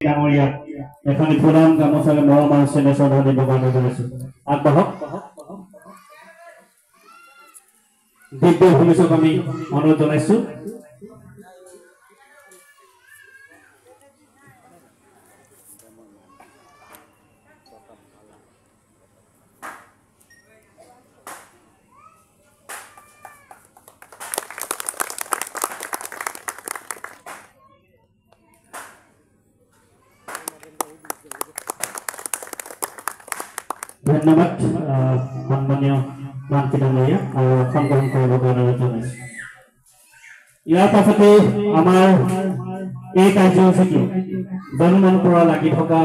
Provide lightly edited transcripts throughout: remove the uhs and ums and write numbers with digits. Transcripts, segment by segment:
ডাঙৰীয়া এখন ফুলাম গামোচাৰে মৰম আৰু চেনেহ শ্ৰদ্ধা দিব কাৰণে জনাইছো আগবাঢ়ক দিব্য ভূমিচক আমি অনুৰোধ জনাইছো ধন্যবাদ সন্মানীয় মানকি ডাঙৰীয়া আৰু আসন গ্ৰহণ কৰিবৰ কাৰণে অনুৰোধ জনাইছো ইয়াৰ পাছতে আমাৰ এই কাৰ্যসূচীটো জন্মৰ পৰা লাগি থকা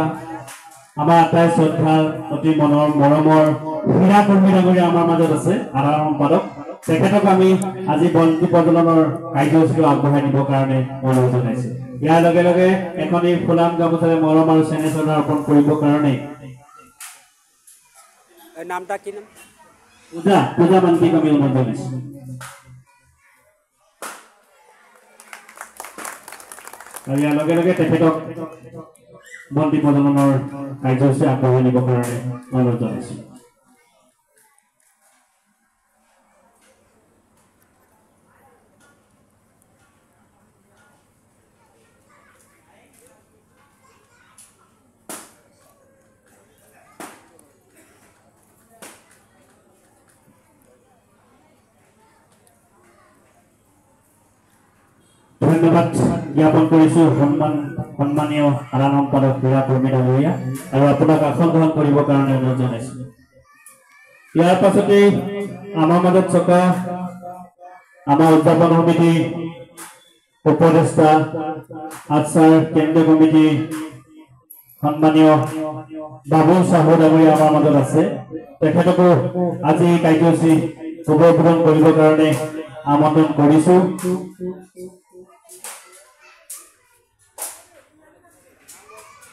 আমাৰ আটাই শ্ৰদ্ধাৰ অতি মৰমৰ হীৰা কৰ্মী ডাঙৰীয়া আমাৰ মাজত আছে সাধাৰণ সম্পাদক তেখেতক আমি আজি বন্তি প্ৰজ্বলনৰ কাৰ্যসূচীটো আগবঢ়াই নিবৰ কাৰণে অনুৰোধ জনাইছো ইয়াৰ লগে লগে এখন এই ফুলাম গামোচাৰে মৰম আৰু চেনেহ শ্ৰদ্ধা অৰ্পণ কৰিবৰ কাৰণে নামটা কি নাম পূজা মান্তিক আমি অনুৰোধ জনাইছো আৰু ইয়াৰ লগে লগে তেখেতক বন্তি প্ৰজ্বলনৰ কাৰ্যসূচী আগবঢ়াই নিবৰ কাৰণে অনুৰোধ জনাইছো ধন্যবাদ জ্ঞাপন কৰিছো সন্মানীয় সাধাৰণ সম্পাদক হীৰা কৰ্মী ডাঙৰীয়া আৰু আপোনাক আসন গ্ৰহণ কৰিবৰ কাৰণে অনুৰোধ জনাইছো ইয়াৰ পাছতে আমাৰ মাজত থকা আমাৰ উদযাপন সমিতি উপদেষ্টা আচাৰ কেন্দ্ৰীয় কমিটি সন্মানীয় বাবুল চাহু ডাঙৰীয়া আমাৰ মাজত আছে তেখেতকো আজি কাৰ্যসূচী উদ্বোধন কৰিবৰ কাৰণে আমন্ত্ৰণ কৰিছো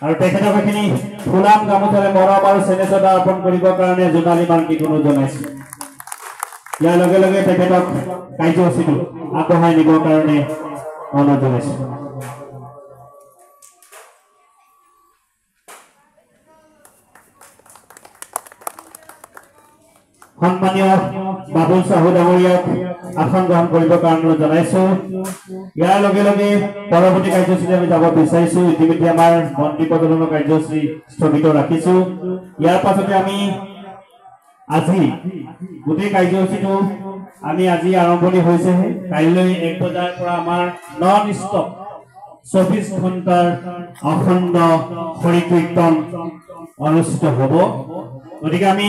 আৰু তেখেতক এখিনি ফুলাম গামোচাৰে মৰম আৰু চেনেহ শ্ৰদ্ধা অৰ্পণ কৰিবৰ কাৰণে জোনালী মান্তিক অনুৰোধ জনাইছো ইয়াৰ লগে লগে তেখেতক কাৰ্যসূচীটো আগবঢ়াই নিবৰ কাৰণে অনুৰোধ জনাইছো সন্মানীয় বাবুল চাহু ডাঙৰীয়াক আসন গ্ৰহণ কৰিবৰ কাৰণে জনাইছো ইয়াৰ লগে লগে পৰৱৰ্তী কাৰ্যসূচীত আমি যাব বিচাৰিছো ইতিমধ্যে আমাৰ বন্তি প্ৰজ্বলনৰ কাৰ্যসূচী স্থগিত ৰাখিছো ইয়াৰ পাছতে আমি আজি গোটেই কাৰ্যসূচীটো আমি আজি আৰম্ভণি হৈছেহে কাইলৈ 1 বজাৰ পৰা আমাৰ নন ষ্টপ 24 ঘণ্টাৰ অখণ্ড হৰি কীৰ্তন অনুষ্ঠিত হ'ব গতিকে আমি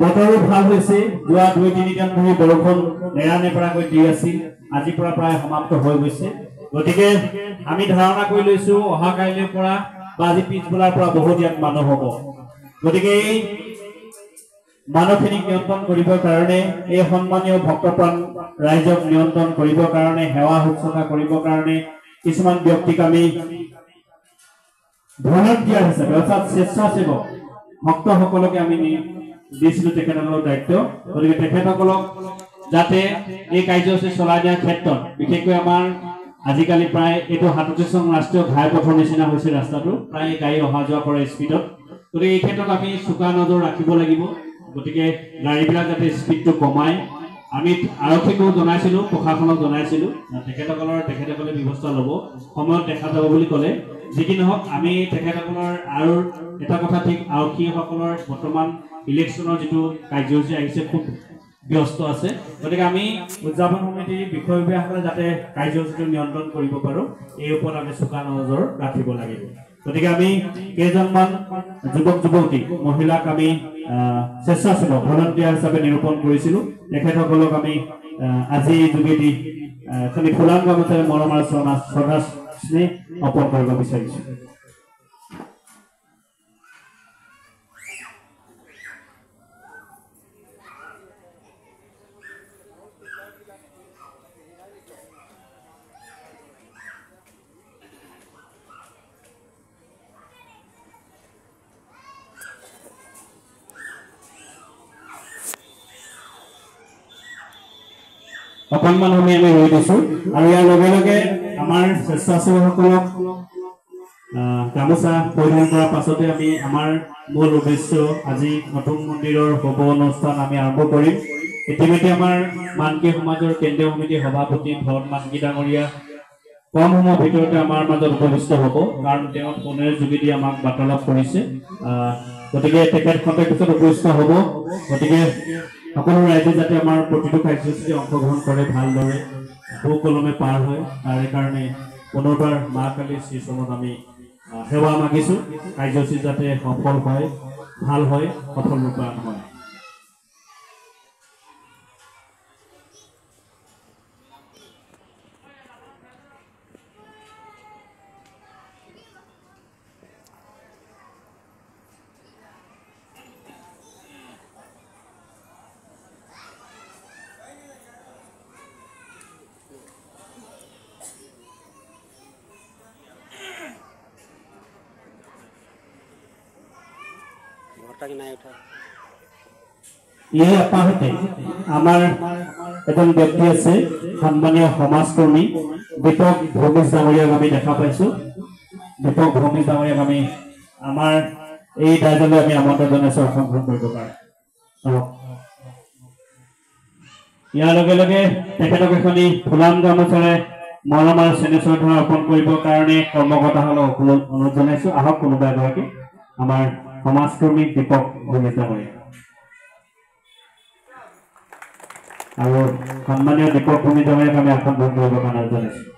বতৰো ভাল হৈছে যোৱা 2-3 দিন ধৰি বৰষুণ নেৰানেপেৰাকৈ দি আছিল আজিৰ পৰা প্ৰায় সমাপ্ত হৈ গৈছে গতিকে আমি ধাৰণা কৰি লৈছো অহা কাইলৈৰ পৰা বা আজি পিছবেলাৰ পৰা বহুত ইয়াত মানুহ হ'ব গতিকে এই মানুহখিনিক নিয়ন্ত্ৰণ কৰিবৰ কাৰণে এই সন্মানীয় ভক্তপ্ৰাণ ৰাইজক নিয়ন্ত্ৰণ কৰিবৰ কাৰণে সেৱা শুশ্ৰূষা কৰিবৰ কাৰণে কিছুমান ব্যক্তিক আমি ভলান্টিয়াৰ হিচাপে অৰ্থাৎ স্বেচ্ছাসেৱক ভক্তসকলকে আমি দিছিলো তেখেতসকলৰ দায়িত্ব গতিকে তেখেতসকলক যাতে এই কাৰ্যসূচী চলাই দিয়াৰ ক্ষেত্ৰত বিশেষকৈ আমাৰ আজিকালি প্ৰায় এইটো হাততিচং ৰাষ্ট্ৰীয় ঘাইপথৰ নিচিনা হৈছে ৰাস্তাটো প্ৰায় গাড়ী অহা যোৱা কৰে স্পীডত গতিকে এই ক্ষেত্ৰত আমি চোকা নজৰ ৰাখিব লাগিব গতিকে গাড়ীবিলাক যাতে স্পীডটো কমায় আমি আৰক্ষীকো জনাইছিলো প্ৰশাসনক জনাইছিলো তেখেতসকলে ব্যৱস্থা ল'ব সময়ত দেখা যাব বুলি ক'লে যি কি নহওক আমি তেখেতসকলৰ আৰু এটা কথা ঠিক আৰক্ষীসকলৰ বৰ্তমান ইলেকশ্যনৰ যিটো কাৰ্যসূচী আহিছে খুব ব্যস্ত আছে গতিকে আমি উদযাপন সমিতিৰ বিষয়ববীয়াসকলে যাতে কাৰ্যসূচীটো নিয়ন্ত্ৰণ কৰিব পাৰো এই ওপৰত আমি চোকা নজৰ ৰাখিব লাগিব গতিকে আমি কেইজনমান যুৱক যুৱতী মহিলাক আমি স্বেচ্ছাসেৱক ভলান্টিয়াৰ হিচাপে নিৰূপণ কৰিছিলো তেখেতসকলক আমি আজি যোগেদি খালি ফুলাম গামোচাৰে মৰম আৰু শ্ৰদ্ধা স্নেহ অৰ্পণ কৰিব বিচাৰিছো অকণমান সময় আমি ৰৈ দিছো আৰু ইয়াৰ লগে লগে আমাৰ স্বেচ্ছাসেৱকসকলক গামোচা পৰিধান কৰাৰ পাছতে আমি আমাৰ মূল উদ্দেশ্য আজি নতুন মন্দিৰৰ শুভ অনুষ্ঠান আমি আৰম্ভ কৰিম। ইতিমধ্যে আমাৰ মানকী সমাজৰ কেন্দ্ৰীয় সমিতিৰ সভাপতি ভৰত মানকী ডাঙৰীয়া কম সময়ৰ ভিতৰতে আমাৰ মাজত উপস্থিত হ'ব, কাৰণ তেওঁ ফোনেৰ যোগেদি আমাক বাৰ্তালাপ কৰিছে। গতিকে তেখেত খন্তেক পিছত উপস্থিত হ'ব। গতিকে সকলো ৰাইজে যাতে আমাৰ প্ৰতিটো কাৰ্যসূচীতে অংশগ্ৰহণ কৰে, ভালদৰে সুকলমে পাৰ হয়, তাৰে কাৰণে পুনৰবাৰ মা কালীৰ শ্ৰীচৰণত আমি সেৱা মাগিছোঁ। কাৰ্যসূচী যাতে সফল হয়, ভাল হয়, সফল ৰূপায়ণ হয়। এই আপাহতে আমাৰ এজন ব্যক্তি আছে, সন্মানীয় সমাজকৰ্মী দীপক ভৌমিক ডাঙৰীয়াক আমি দেখা পাইছোঁ। দীপক ভৌমিক ডাঙৰীয়াক আমি আমাৰ এই দায়িত্বলৈ আমি আমন্ত্ৰণ জনাইছোঁ অংশগ্ৰহণ কৰিব পাৰে। ইয়াৰ লগে লগে তেখেতক এখনি ফুলাম গামোচাৰে মৰম আৰু চেনেহ শ্ৰদ্ধা অৰ্পণ কৰিবৰ কাৰণে কৰ্মকৰ্তাসকলক অনুৰোধ জনাইছোঁ। আহক কোনোবা এগৰাকী আমাৰ সমাজকৰ্মী দীপক ভৌমিক ডাঙৰীয়া আৰু সন্মানীয় দীপক ভৌমিক ডাঙৰীয়াক আমি আসন গ্ৰহণ কৰিবৰ কাৰণে জনাইছোঁ।